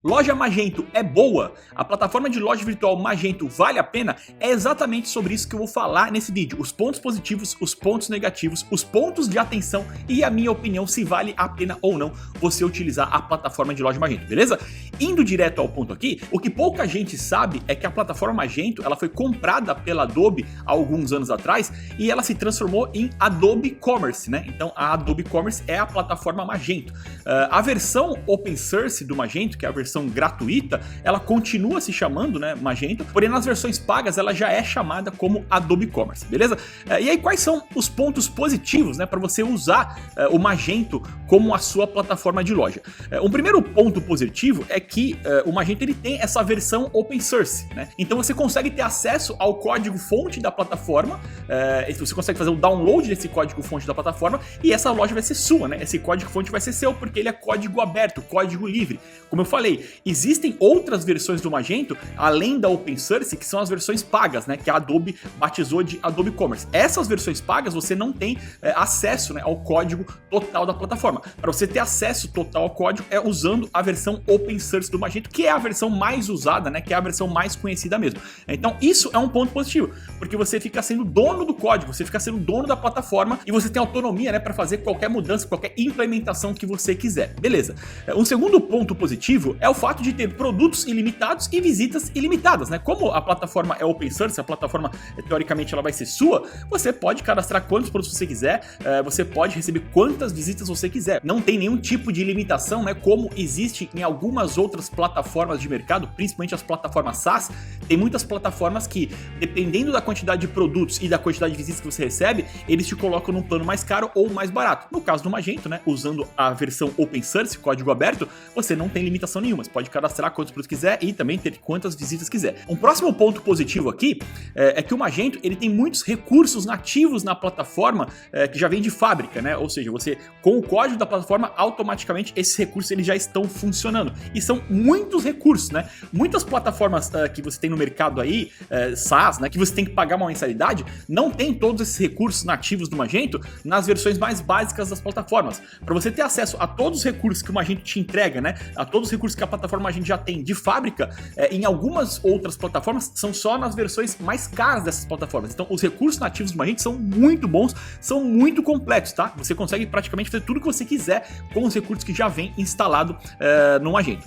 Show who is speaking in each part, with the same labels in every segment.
Speaker 1: Loja Magento é boa? A plataforma de loja virtual Magento vale a pena? É exatamente sobre isso que eu vou falar nesse vídeo. Os pontos positivos, os pontos negativos, os pontos de atenção e a minha opinião se vale a pena ou não você utilizar a plataforma de loja Magento, beleza? Indo direto ao ponto aqui, o que pouca gente sabe é que a plataforma Magento ela foi comprada pela Adobe há alguns anos atrás e ela se transformou em Adobe Commerce, né? Então a Adobe Commerce é a plataforma Magento. A versão open source do Magento, que é a versão gratuita, ela continua se chamando, né, Magento, porém nas versões pagas ela já é chamada como Adobe Commerce, beleza? E aí quais são os pontos positivos, né, para você usar o Magento como a sua plataforma de loja? Um primeiro ponto positivo é que o Magento ele tem essa versão open source, né? Então você consegue ter acesso ao código fonte da plataforma, você consegue fazer o download desse código fonte da plataforma e essa loja vai ser sua, né? Esse código fonte vai ser seu porque ele é código aberto, código livre. Como eu falei, existem outras versões do Magento, além da open source, que são as versões pagas, né, que a Adobe batizou de Adobe Commerce. Essas versões pagas você não tem acesso, né, ao código total da plataforma. Para você ter acesso total ao código é usando a versão open source do Magento, que é a versão mais usada, né, que é a versão mais conhecida mesmo. Então isso é um ponto positivo, porque você fica sendo dono do código, você fica sendo dono da plataforma e você tem autonomia, né, para fazer qualquer mudança, qualquer implementação que você quiser. Beleza. Um segundo ponto positivo é o fato de ter produtos ilimitados e visitas ilimitadas, né? Como a plataforma é open source, a plataforma teoricamente ela vai ser sua, você pode cadastrar quantos produtos você quiser, você pode receber quantas visitas você quiser. Não tem nenhum tipo de limitação, né? Como existe em algumas outras plataformas de mercado, principalmente as plataformas SaaS. Tem muitas plataformas que, dependendo da quantidade de produtos e da quantidade de visitas que você recebe, eles te colocam num plano mais caro ou mais barato. No caso do Magento, né? Usando a versão open source, código aberto, você não tem limitação nenhuma. Você pode cadastrar quantos produtos quiser e também ter quantas visitas quiser. Um próximo ponto positivo aqui é que o Magento ele tem muitos recursos nativos na plataforma que já vem de fábrica, né? Ou seja, você com o código da plataforma automaticamente esses recursos eles já estão funcionando e são muitos recursos, né? Muitas plataformas que você tem no mercado aí, SaaS, né? Que você tem que pagar uma mensalidade, não tem todos esses recursos nativos do Magento nas versões mais básicas das plataformas. Para você ter acesso a todos os recursos que o Magento te entrega, né? A todos os recursos que a plataforma a gente já tem de fábrica, em algumas outras plataformas são só nas versões mais caras dessas plataformas. Então os recursos nativos do Magento são muito bons, são muito completos, tá? Você consegue praticamente fazer tudo o que você quiser com os recursos que já vem instalado no Magento.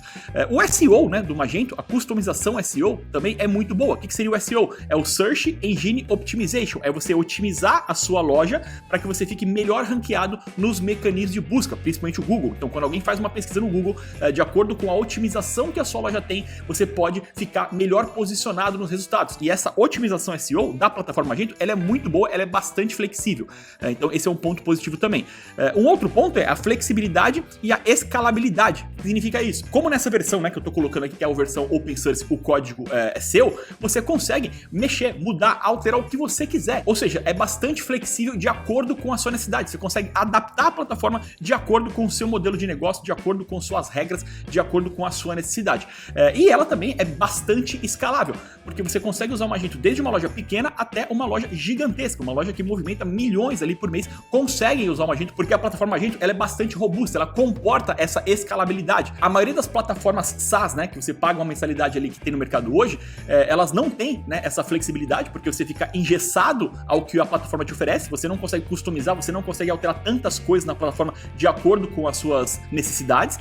Speaker 1: O SEO, né, do Magento, a customização SEO também é muito boa. O que seria o SEO? É o Search Engine Optimization, é você otimizar a sua loja para que você fique melhor ranqueado nos mecanismos de busca, principalmente o Google. Então quando alguém faz uma pesquisa no Google, de acordo com a otimização que a sua loja tem, você pode ficar melhor posicionado nos resultados. E essa otimização SEO da plataforma Magento, ela é muito boa, ela é bastante flexível. Então esse é um ponto positivo também. Um outro ponto é a flexibilidade e a escalabilidade. O que significa isso? Como nessa versão, né, que eu tô colocando aqui, que é a versão open source, o código é seu, você consegue mexer, mudar, alterar o que você quiser. Ou seja, é bastante flexível de acordo com a sua necessidade. Você consegue adaptar a plataforma de acordo com o seu modelo de negócio, de acordo com suas regras, de acordo com a sua necessidade. E ela também é bastante escalável, porque você consegue usar o Magento desde uma loja pequena até uma loja gigantesca, uma loja que movimenta milhões ali por mês, conseguem usar o Magento, porque a plataforma Magento ela é bastante robusta, ela comporta essa escalabilidade. A maioria das plataformas SaaS, né, que você paga uma mensalidade ali que tem no mercado hoje, elas não têm, né, essa flexibilidade, porque você fica engessado ao que a plataforma te oferece, você não consegue customizar, você não consegue alterar tantas coisas na plataforma de acordo com as suas necessidades,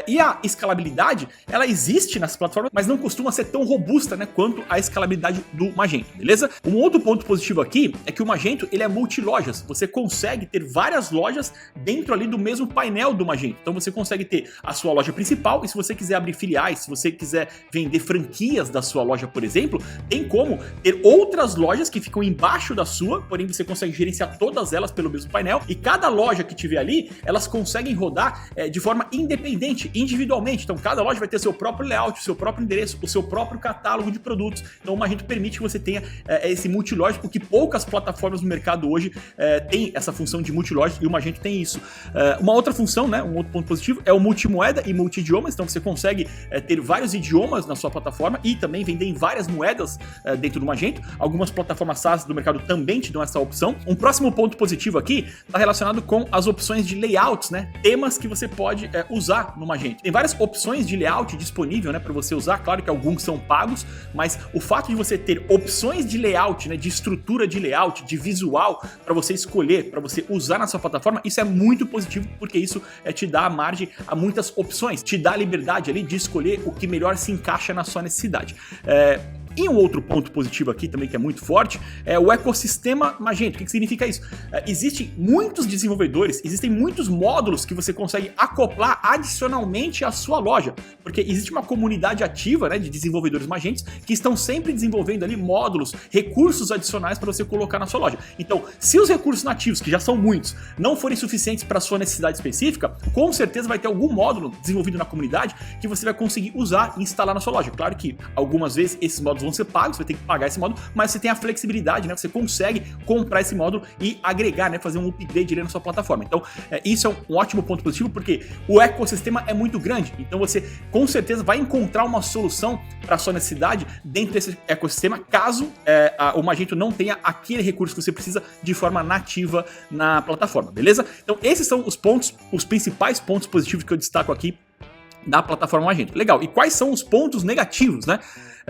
Speaker 1: e a escalabilidade, ela existe nessa plataforma, mas não costuma ser tão robusta, né, quanto a escalabilidade do Magento, beleza? Um outro ponto positivo aqui é que o Magento, ele é multilojas, você consegue ter várias lojas dentro ali do mesmo painel do Magento, então você consegue ter a sua loja principal e se você quiser abrir filiais, se você quiser vender franquias da sua loja, por exemplo, tem como ter outras lojas que ficam embaixo da sua, porém você consegue gerenciar todas elas pelo mesmo painel e cada loja que tiver ali, elas conseguem rodar de forma independente, individualmente, então cada loja vai ter seu próprio layout, o seu próprio endereço, o seu próprio catálogo de produtos, então o Magento permite que você tenha esse multiloja, porque poucas plataformas no mercado hoje têm essa função de multiloja e o Magento tem isso. Uma outra função, né, um outro ponto positivo é o multimoeda e multi-idiomas, então você consegue ter vários idiomas na sua plataforma e também vender em várias moedas dentro do Magento. Algumas plataformas SaaS do mercado também te dão essa opção. Um próximo ponto positivo aqui está relacionado com as opções de layouts, né, temas que você pode usar no Magento. Tem várias opções opções de layout disponível, né, para você usar. Claro que alguns são pagos, mas o fato de você ter opções de layout, né, de estrutura de layout, de visual, para você escolher, para você usar na sua plataforma, isso é muito positivo, porque isso te dá a margem a muitas opções, te dá a liberdade ali de escolher o que melhor se encaixa na sua necessidade. E um outro ponto positivo aqui também que é muito forte é o ecossistema Magento. O que significa isso? Existem muitos desenvolvedores, existem muitos módulos que você consegue acoplar adicionalmente à sua loja, porque existe uma comunidade ativa, né, de desenvolvedores Magentos que estão sempre desenvolvendo ali módulos, recursos adicionais para você colocar na sua loja. Então, se os recursos nativos, que já são muitos, não forem suficientes para a sua necessidade específica, com certeza vai ter algum módulo desenvolvido na comunidade que você vai conseguir usar e instalar na sua loja. Claro que algumas vezes esses módulos vão ser pagos, você vai ter que pagar esse módulo, mas você tem a flexibilidade, né? Você consegue comprar esse módulo e agregar, né? Fazer um upgrade ali na sua plataforma. Então, isso é um ótimo ponto positivo, porque o ecossistema é muito grande. Então, você com certeza vai encontrar uma solução para a sua necessidade dentro desse ecossistema, caso o Magento não tenha aquele recurso que você precisa de forma nativa na plataforma, beleza? Então, esses são os principais pontos positivos que eu destaco aqui da plataforma Magento. Legal, e quais são os pontos negativos, né?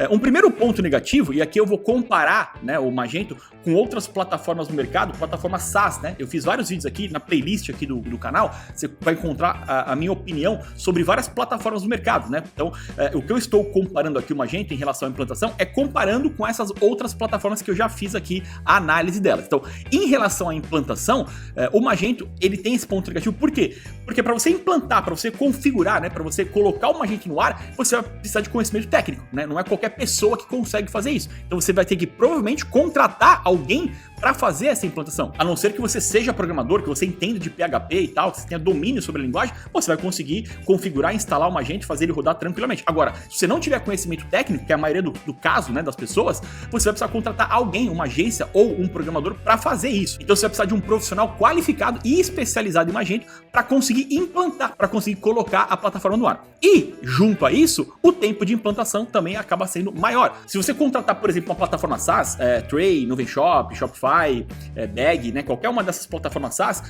Speaker 1: Um primeiro ponto negativo, e aqui eu vou comparar, né, o Magento com outras plataformas no mercado, plataforma SaaS, né? Eu fiz vários vídeos aqui na playlist aqui do canal, você vai encontrar a minha opinião sobre várias plataformas do mercado, né? Então, o que eu estou comparando aqui o Magento em relação à implantação é comparando com essas outras plataformas que eu já fiz aqui a análise delas. Então, em relação à implantação, o Magento, ele tem esse ponto negativo. Por quê? Porque para você implantar, para você configurar, né, para você colocar o Magento no ar, você vai precisar de conhecimento técnico, né? Não é qualquer pessoa que consegue fazer isso. Então você vai ter que provavelmente contratar alguém para fazer essa implantação. A não ser que você seja programador, que você entenda de PHP e tal, que você tenha domínio sobre a linguagem, você vai conseguir configurar, instalar o Magento e fazer ele rodar tranquilamente. Agora, se você não tiver conhecimento técnico, que é a maioria do caso, né, das pessoas, você vai precisar contratar alguém, uma agência ou um programador para fazer isso. Então você vai precisar de um profissional qualificado e especializado em Magento para conseguir implantar, para conseguir colocar a plataforma no ar. E, junto a isso, o tempo de implantação também acaba sendo maior. Se você contratar, por exemplo, uma plataforma SaaS, Tray, Nuvem Shop, Shopify, Bag, né, qualquer uma dessas plataformas SaaS,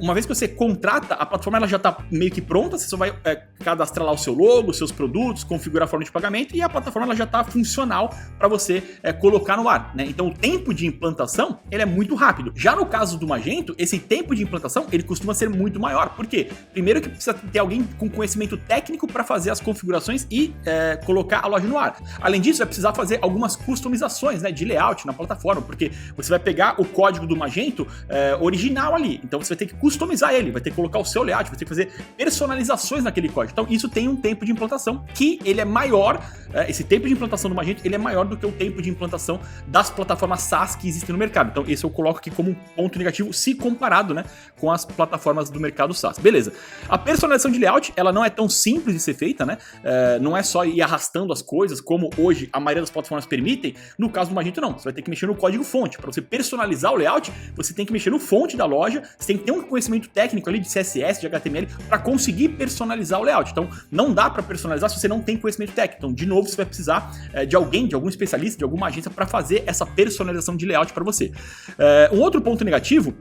Speaker 1: uma vez que você contrata, a plataforma ela já está meio que pronta, você só vai cadastrar lá o seu logo, os seus produtos, configurar a forma de pagamento e a plataforma ela já está funcional para você colocar no ar, né? Então o tempo de implantação ele é muito rápido. Já no caso do Magento, esse tempo de implantação ele costuma ser muito maior. Por quê? Primeiro que precisa ter alguém com conhecimento técnico para fazer as configurações e colocar a loja no ar. Além disso, vai precisar fazer algumas customizações, né, de layout na plataforma, porque você vai pegar o código do Magento original ali, então você vai ter que customizar ele, vai ter que colocar o seu layout, vai ter que fazer personalizações naquele código. Então isso tem um tempo de implantação que ele é maior, esse tempo de implantação do Magento ele é maior do que o tempo de implantação das plataformas SaaS que existem no mercado. Então esse eu coloco aqui como um ponto negativo se comparado, né, com as plataformas do mercado SaaS. Beleza. A personalização de layout, ela não é tão simples de ser feita, né? Não é só ir arrastando as coisas como hoje a maioria das plataformas permitem. No caso do Magento não, você vai ter que mexer no código fonte. Para você personalizar o layout, você tem que mexer no fonte da loja, você tem que ter um conhecimento técnico ali de CSS, de HTML, para conseguir personalizar o layout. Então, não dá para personalizar se você não tem conhecimento técnico. Então, de novo, você vai precisar de alguém, de algum especialista, de alguma agência para fazer essa personalização de layout para você. Um outro ponto negativo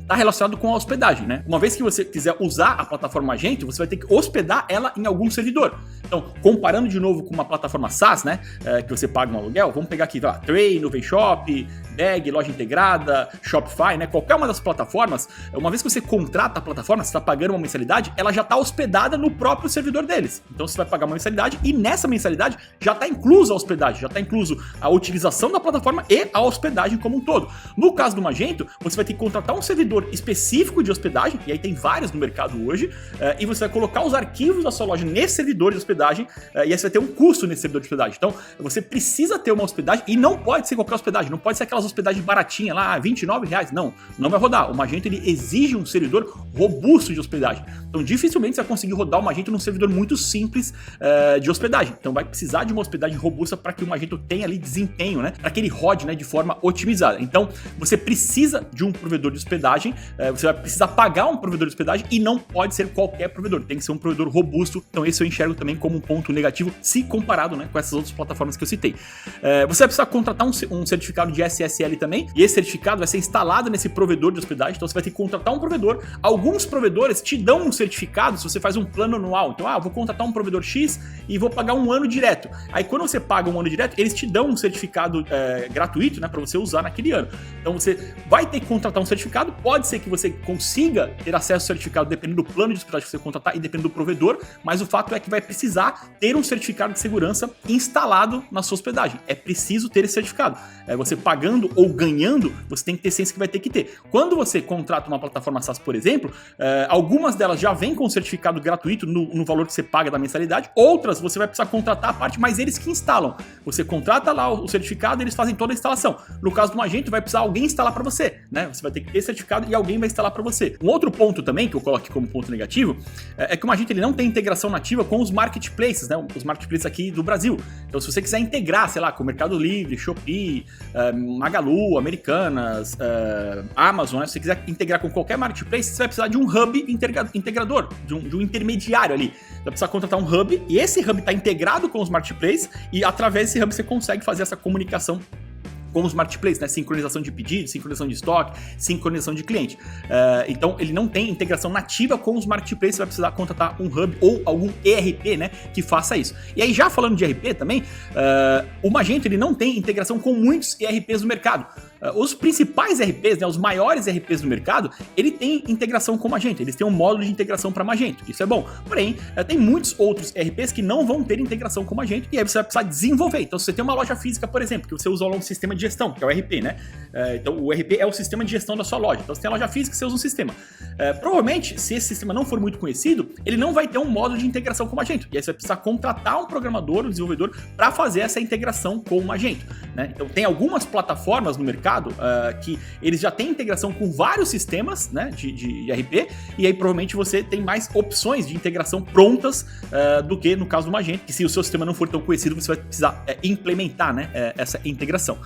Speaker 1: está relacionado com a hospedagem, né? Uma vez que você quiser usar a plataforma Magento, você vai ter que hospedar ela em algum servidor. Então, comparando de novo com uma plataforma SaaS, né, que você paga um aluguel, vamos pegar aqui, tá, Tray, Nuvem Shop, Bag, Loja Integrada, Shopify, né, qualquer uma das plataformas, uma vez que você contrata a plataforma, você está pagando uma mensalidade, ela já está hospedada no próprio servidor deles. Então, você vai pagar uma mensalidade e nessa mensalidade já está inclusa a hospedagem, já está incluso a utilização da plataforma e a hospedagem como um todo. No caso do Magento, você vai ter que contratar um servidor específico de hospedagem, e aí tem vários no mercado hoje, e você vai colocar os arquivos da sua loja nesse servidor de hospedagem, e aí você vai ter um custo nesse servidor de hospedagem. Então, você precisa ter uma hospedagem, e não pode ser qualquer hospedagem, não pode ser aquelas hospedagens baratinhas lá, R$29, não vai rodar. O Magento, ele exige um servidor robusto de hospedagem. Então, dificilmente você vai conseguir rodar o Magento num servidor muito simples de hospedagem. Então, vai precisar de uma hospedagem robusta para que o Magento tenha ali desempenho, né, para que ele rode, né, de forma otimizada. Então, você precisa de um provedor de hospedagem, você vai precisar pagar um provedor de hospedagem e não pode ser qualquer provedor, tem que ser um provedor robusto. Então esse eu enxergo também como um ponto negativo se comparado, né, com essas outras plataformas que eu citei. Você vai precisar contratar um certificado de SSL também, e esse certificado vai ser instalado nesse provedor de hospedagem, então você vai ter que contratar um provedor. Alguns provedores te dão um certificado se você faz um plano anual. Então, eu vou contratar um provedor X e vou pagar um ano direto. Aí quando você paga um ano direto, eles te dão um certificado gratuito, né, para você usar naquele ano. Então você vai ter que contratar um certificado, pode ser que você consiga ter acesso ao certificado dependendo do plano de hospedagem que você contratar e dependendo do provedor, mas o fato é que vai precisar ter um certificado de segurança instalado na sua hospedagem. É preciso ter esse certificado. Você pagando ou ganhando, você tem que ter ciência que vai ter que ter. Quando você contrata uma plataforma SaaS, por exemplo, algumas delas já vêm com um certificado gratuito no valor que você paga da mensalidade, outras você vai precisar contratar a parte, mas eles que instalam. Você contrata lá o certificado e eles fazem toda a instalação. No caso de um agente, vai precisar alguém instalar para você, né? Você vai ter que ter certificado e alguém vai instalar para você. Um outro ponto também, que eu coloco aqui como ponto negativo, é que um agente ele não tem integração nativa com os marketplaces, né? Os marketplaces aqui do Brasil. Então, se você quiser integrar, sei lá, com o Mercado Livre, Shopee, Magalu, Americanas, Amazon, né? Se você quiser integrar com qualquer marketplace, você vai precisar de um hub integrador, de um intermediário ali. Você vai precisar contratar um hub, e esse hub está integrado com os marketplaces, e através desse hub você consegue fazer essa comunicação com os marketplaces, né? Sincronização de pedido, sincronização de estoque, sincronização de cliente. Então, ele não tem integração nativa com os marketplaces, você vai precisar contratar um hub ou algum ERP, né, que faça isso. E aí, já falando de ERP também, o Magento ele não tem integração com muitos ERPs do mercado. Os principais ERPs, né, os maiores ERPs do mercado, ele tem integração com o Magento, eles têm um módulo de integração para Magento, isso é bom. Porém, tem muitos outros ERPs que não vão ter integração com o Magento, e aí você vai precisar desenvolver. Então, se você tem uma loja física, por exemplo, que você usa um sistema de gestão, que é o ERP, né? Então, o ERP é o sistema de gestão da sua loja. Então, você tem a loja física, você usa um sistema. Provavelmente, se esse sistema não for muito conhecido, ele não vai ter um módulo de integração com o Magento. E aí você vai precisar contratar um programador, um desenvolvedor, para fazer essa integração com o Magento, né? Então, tem algumas plataformas no mercado que eles já têm integração com vários sistemas, né, de ERP, e aí provavelmente você tem mais opções de integração prontas do que no caso do Magento, que se o seu sistema não for tão conhecido, você vai precisar implementar, né, essa integração.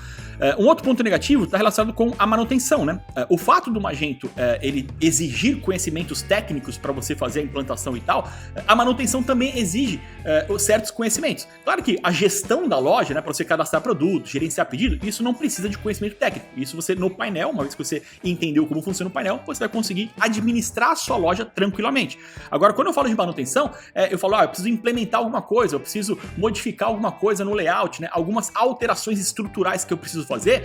Speaker 1: Um outro ponto negativo está relacionado com a manutenção, né? O fato do Magento ele exigir conhecimentos técnicos para você fazer a implantação e tal, a manutenção também exige certos conhecimentos. Claro que a gestão da loja, né, para você cadastrar produto, gerenciar pedido, isso não precisa de conhecimento técnico. Isso você no painel, uma vez que você entendeu como funciona o painel, você vai conseguir administrar a sua loja tranquilamente. Agora, quando eu falo de manutenção, eu falo, eu preciso implementar alguma coisa, eu preciso modificar alguma coisa no layout, né? Algumas alterações estruturais que eu preciso fazer,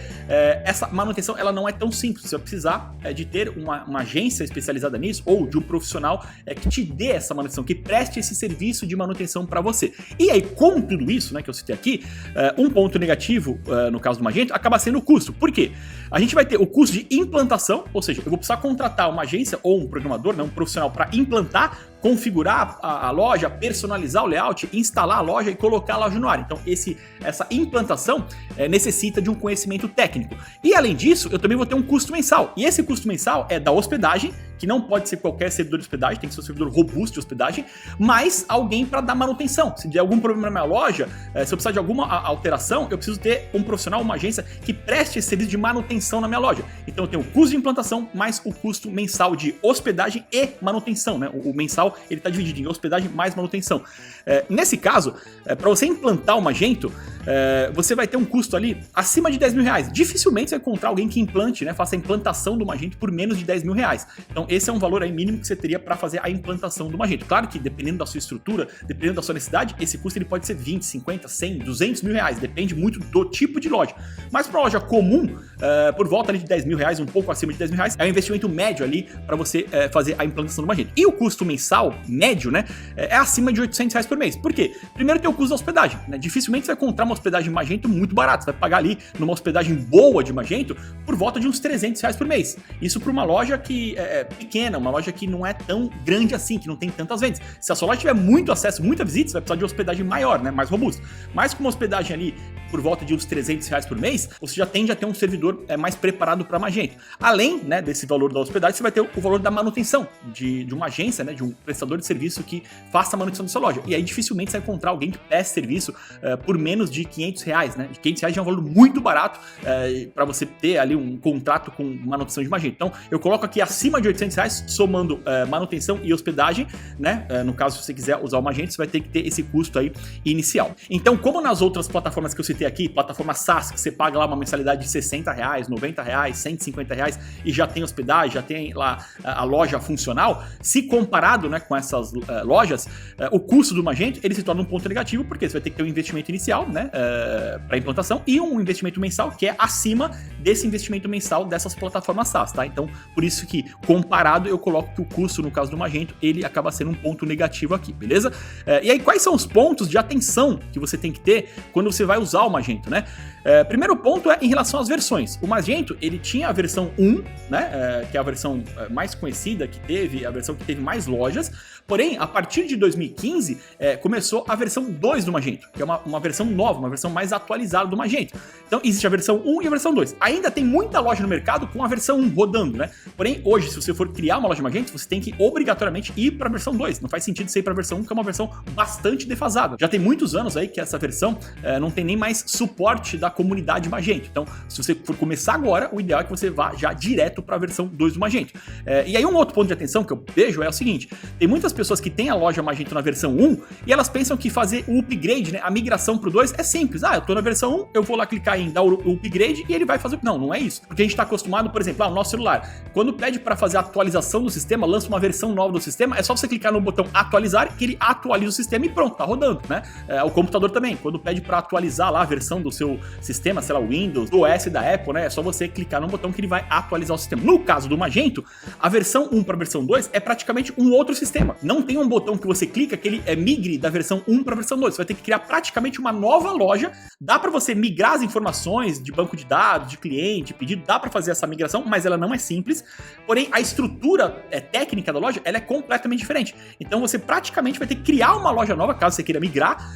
Speaker 1: essa manutenção ela não é tão simples. Você vai precisar de ter uma agência especializada nisso ou de um profissional que te dê essa manutenção, que preste esse serviço de manutenção para você. E aí, com tudo isso, né, que eu citei aqui, um ponto negativo no caso do Magento acaba sendo o custo. Por quê? A gente vai ter o custo de implantação, ou seja, eu vou precisar contratar uma agência ou um programador, né, um profissional para implantar, configurar a loja, personalizar o layout, instalar a loja e colocar a loja no ar. Então, essa implantação necessita de um conhecimento técnico. E, além disso, eu também vou ter um custo mensal. E esse custo mensal é da hospedagem, que não pode ser qualquer servidor de hospedagem, tem que ser um servidor robusto de hospedagem, mas alguém para dar manutenção. Se der algum problema na minha loja, se eu precisar de alguma alteração, eu preciso ter um profissional, uma agência que preste esse serviço de manutenção na minha loja. Então, eu tenho o custo de implantação mais o custo mensal de hospedagem e manutenção, né? O mensal ele está dividido em hospedagem mais manutenção. Nesse caso, para você implantar o Magento, você vai ter um custo ali acima de 10 mil reais. Dificilmente você vai encontrar alguém que implante, né, faça a implantação do Magento por menos de 10 mil reais. Então esse é um valor aí mínimo que você teria para fazer a implantação do Magento. Claro que dependendo da sua estrutura, dependendo da sua necessidade, esse custo ele pode ser 20, 50, 100, 200 mil reais. Depende muito do tipo de loja. Mas para loja comum, por volta ali de 10 mil reais, um pouco acima de 10 mil reais, é um investimento médio ali para você fazer a implantação do Magento. E o custo mensal médio, né, é acima de 800 reais por mês. Por quê? Primeiro tem o custo da hospedagem, né? Dificilmente você vai encontrar uma hospedagem Magento muito barata. Você vai pagar ali numa hospedagem boa de Magento por volta de uns 300 reais por mês. Isso para uma loja que é pequena, uma loja que não é tão grande assim, que não tem tantas vendas. Se a sua loja tiver muito acesso, muita visita, você vai precisar de uma hospedagem maior, né, mais robusta. Mas com uma hospedagem ali por volta de uns 300 reais por mês, você já tende a ter um servidor mais preparado para Magento. Além, né, desse valor da hospedagem, você vai ter o valor da manutenção de uma agência, né, de um prestador de serviço que faça a manutenção da sua loja. E aí dificilmente você vai encontrar alguém que preste serviço por menos de R$500, né? De R$500 já é um valor muito barato para você ter ali um contrato com manutenção de Magento. Então, eu coloco aqui acima de R$800, somando manutenção e hospedagem, né? No caso, se você quiser usar o Magento, você vai ter que ter esse custo aí inicial. Então, como nas outras plataformas que eu citei aqui, plataforma SaaS, que você paga lá uma mensalidade de R$60, R$90, R$150 e já tem hospedagem, já tem lá a loja funcional, se comparado, né, com essas lojas, o custo do Magento, ele se torna um ponto negativo, porque você vai ter que ter um investimento inicial, né, para implantação e um investimento mensal que é acima desse investimento mensal dessas plataformas SaaS, tá? Então, por isso que, comparado, eu coloco que o custo, no caso do Magento, ele acaba sendo um ponto negativo aqui, beleza? E aí, quais são os pontos de atenção que você tem que ter quando você vai usar o Magento, né? Primeiro ponto é em relação às versões. O Magento, ele tinha a versão 1, né, que é a versão mais conhecida que teve, a versão que teve mais lojas, porém, a partir de 2015, começou a versão 2 do Magento, que é uma versão nova, uma versão mais atualizada do Magento. Então, existe a versão 1 e a versão 2. Ainda tem muita loja no mercado com a versão 1 rodando, né? Porém, hoje, se você for criar uma loja Magento, você tem que obrigatoriamente ir para a versão 2. Não faz sentido você ir para a versão 1, que é uma versão bastante defasada. Já tem muitos anos aí que essa versão não tem nem mais suporte da comunidade Magento. Então, se você for começar agora, o ideal é que você vá já direto para a versão 2 do Magento. E aí, um outro ponto de atenção que eu vejo é o seguinte: tem muitas pessoas que têm a loja Magento na versão 1 e elas pensam que fazer o upgrade, né, a migração pro 2 é simples. Eu tô na versão 1, eu vou lá clicar em dar o upgrade e ele vai fazer. Não é isso. Porque a gente tá acostumado, por exemplo, o nosso celular, quando pede para fazer a atualização do sistema, lança uma versão nova do sistema, é só você clicar no botão atualizar que ele atualiza o sistema e pronto, tá rodando, né? O computador também, quando pede para atualizar lá a versão do seu sistema, sei lá, Windows, do OS da Apple, né? É só você clicar no botão que ele vai atualizar o sistema. No caso do Magento, a versão 1 para a versão 2 é praticamente um outro sistema. Não tem um botão que você clica que ele migre da versão 1 para a versão 2. Você vai ter que criar praticamente uma nova loja. Dá para você migrar as informações de banco de dados, de cliente, pedido, dá para fazer essa migração, mas ela não é simples. Porém, a estrutura técnica da loja, ela é completamente diferente. Então, você praticamente vai ter que criar uma loja nova, caso você queira migrar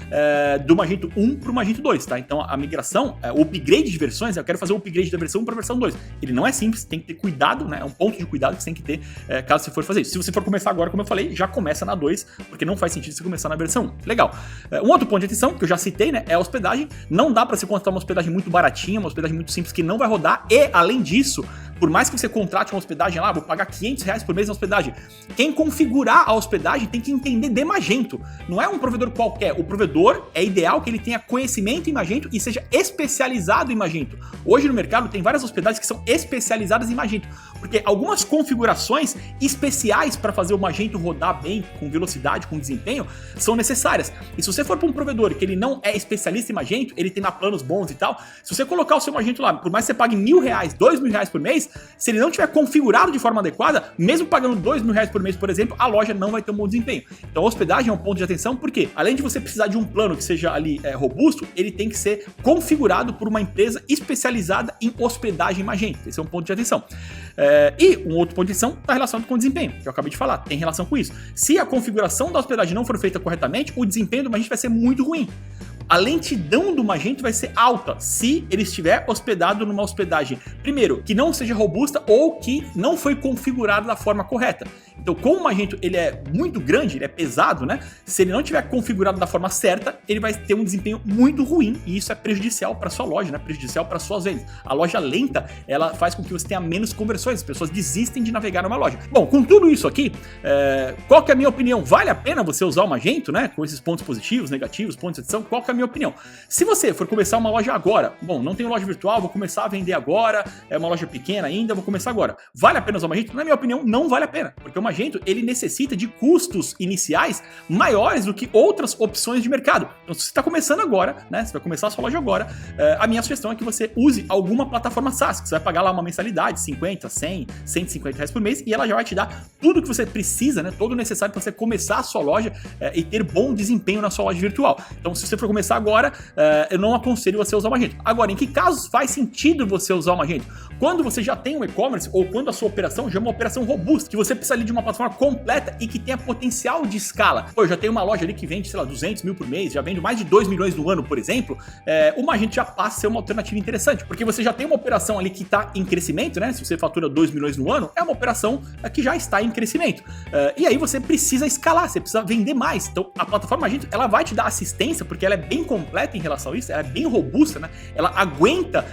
Speaker 1: do Magento 1 para o Magento 2, tá? Então, a migração, o upgrade de versões, eu quero fazer o upgrade da versão 1 para a versão 2. Ele não é simples, tem que ter cuidado, né? É um ponto de cuidado que você tem que ter caso você for fazer isso. Se você for começar agora, como eu falei, já começa na 2, porque não faz sentido você começar na versão 1. Legal. Um outro ponto de atenção, que eu já citei, né, é a hospedagem. Não dá para você contratar uma hospedagem muito baratinha, uma hospedagem muito simples que não vai rodar. E, além disso, por mais que você contrate uma hospedagem lá, vou pagar R$500 por mês na hospedagem, quem configurar a hospedagem tem que entender de Magento. Não é um provedor qualquer. O provedor é ideal que ele tenha conhecimento em Magento e seja especializado em Magento. Hoje no mercado tem várias hospedagens que são especializadas em Magento, porque algumas configurações especiais para fazer o Magento rodar bem, com velocidade, com desempenho, são necessárias. E se você for para um provedor que ele não é especialista em Magento, ele tem lá planos bons e tal, se você colocar o seu Magento lá, por mais que você pague R$1.000, R$2.000 por mês, se ele não tiver configurado de forma adequada, mesmo pagando R$2.000 por mês, por exemplo, a loja não vai ter um bom desempenho. Então a hospedagem é um ponto de atenção, porque além de você precisar de um plano que seja ali robusto, ele tem que ser configurado por uma empresa especializada em hospedagem Magento. Esse é um ponto de atenção. E um outro ponto de atenção está relacionado com o desempenho, que eu acabei de falar, tem relação com isso. Se a configuração da hospedagem não for feita corretamente, o desempenho do Magento vai ser muito ruim. A lentidão do Magento vai ser alta se ele estiver hospedado numa hospedagem, primeiro, que não seja robusta ou que não foi configurada da forma correta. Então, como o Magento ele é muito grande, ele é pesado, né? Se ele não tiver configurado da forma certa, ele vai ter um desempenho muito ruim e isso é prejudicial para sua loja, né? Prejudicial para suas vendas. A loja lenta, ela faz com que você tenha menos conversões, as pessoas desistem de navegar numa loja. Bom, com tudo isso aqui, qual que é a minha opinião? Vale a pena você usar o Magento, né? Com esses pontos positivos, negativos, pontos de adição? Qual que é a minha opinião? Se você for começar uma loja agora, bom, não tenho loja virtual, vou começar a vender agora, é uma loja pequena ainda, vou começar agora. Vale a pena usar o Magento? Na minha opinião, não vale a pena, porque o Magento, ele necessita de custos iniciais maiores do que outras opções de mercado. Então, se você está começando agora, né, você vai começar a sua loja agora, a minha sugestão é que você use alguma plataforma SaaS, que você vai pagar lá uma mensalidade, 50, 100, 150 reais por mês, e ela já vai te dar tudo que você precisa, né, todo o necessário para você começar a sua loja e ter bom desempenho na sua loja virtual. Então, se você for começar agora, eu não aconselho você usar o Magento. Agora, em que casos faz sentido você usar o Magento? Quando você já tem um e-commerce ou quando a sua operação já é uma operação robusta, que você precisa ali de uma plataforma completa e que tenha potencial de escala. Pô, eu já tenho uma loja ali que vende, sei lá, 200 mil por mês, já vende mais de 2 milhões no ano, por exemplo, o Magento já passa a ser uma alternativa interessante, porque você já tem uma operação ali que está em crescimento, né? Se você fatura 2 milhões no ano, é uma operação que já está em crescimento. E aí você precisa escalar, você precisa vender mais. Então, a plataforma Magento, ela vai te dar assistência, porque ela é bem completa em relação a isso, ela é bem robusta, né? Ela aguenta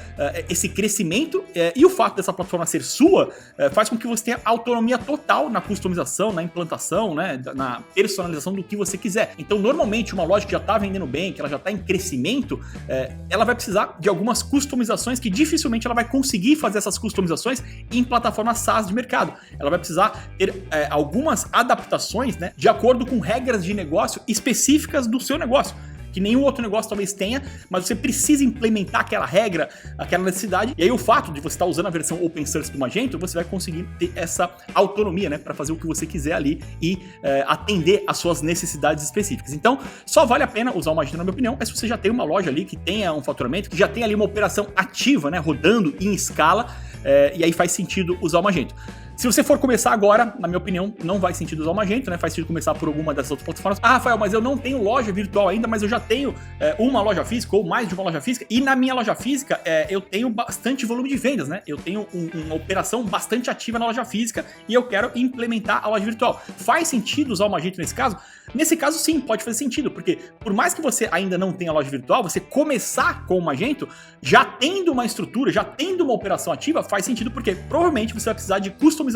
Speaker 1: esse crescimento e o fato dessa plataforma ser sua faz com que você tenha autonomia total na customização, na implantação, né? Na personalização do que você quiser. Então, normalmente, uma loja que já está vendendo bem, que ela já está em crescimento, ela vai precisar de algumas customizações que dificilmente ela vai conseguir fazer essas customizações em plataformas SaaS de mercado. Ela vai precisar ter algumas adaptações, né, de acordo com regras de negócio específicas do seu negócio, que nenhum outro negócio talvez tenha, mas você precisa implementar aquela regra, aquela necessidade, e aí o fato de você estar usando a versão open source do Magento, você vai conseguir ter essa autonomia, né, para fazer o que você quiser ali e atender às suas necessidades específicas. Então, só vale a pena usar o Magento, na minha opinião, se você já tem uma loja ali que tenha um faturamento, que já tem ali uma operação ativa, né, rodando em escala, e aí faz sentido usar o Magento. Se você for começar agora, na minha opinião, não faz sentido usar o Magento, né? Faz sentido começar por alguma dessas outras plataformas. Ah, Rafael, mas eu não tenho loja virtual ainda, mas eu já tenho uma loja física ou mais de uma loja física. E na minha loja física, eu tenho bastante volume de vendas, né? Eu tenho uma operação bastante ativa na loja física e eu quero implementar a loja virtual. Faz sentido usar o Magento nesse caso? Nesse caso, sim, pode fazer sentido, porque por mais que você ainda não tenha loja virtual, você começar com o Magento, já tendo uma estrutura, já tendo uma operação ativa, faz sentido, porque provavelmente você vai precisar de customizações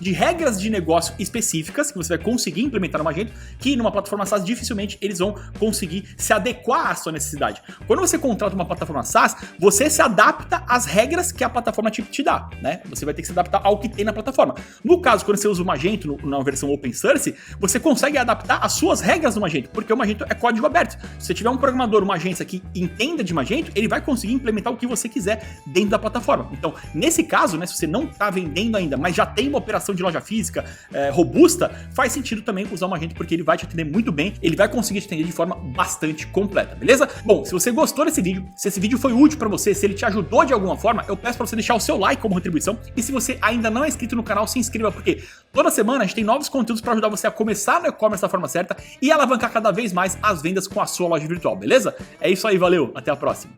Speaker 1: de regras de negócio específicas que você vai conseguir implementar no Magento, que numa plataforma SaaS dificilmente eles vão conseguir se adequar à sua necessidade. Quando você contrata uma plataforma SaaS, você se adapta às regras que a plataforma te dá, né? Você vai ter que se adaptar ao que tem na plataforma. No caso, quando você usa o Magento na versão open source, você consegue adaptar as suas regras no Magento, porque o Magento é código aberto. Se você tiver um programador, uma agência que entenda de Magento, ele vai conseguir implementar o que você quiser dentro da plataforma. Então, nesse caso, né, se você não está vendendo ainda, mas já tem uma operação de loja física robusta, faz sentido também usar o Magento, porque ele vai te atender muito bem, ele vai conseguir te atender de forma bastante completa, beleza? Bom, se você gostou desse vídeo, se esse vídeo foi útil para você, se ele te ajudou de alguma forma, eu peço para você deixar o seu like como retribuição, e se você ainda não é inscrito no canal, se inscreva, porque toda semana a gente tem novos conteúdos para ajudar você a começar no e-commerce da forma certa e alavancar cada vez mais as vendas com a sua loja virtual, beleza? É isso aí, valeu, até a próxima.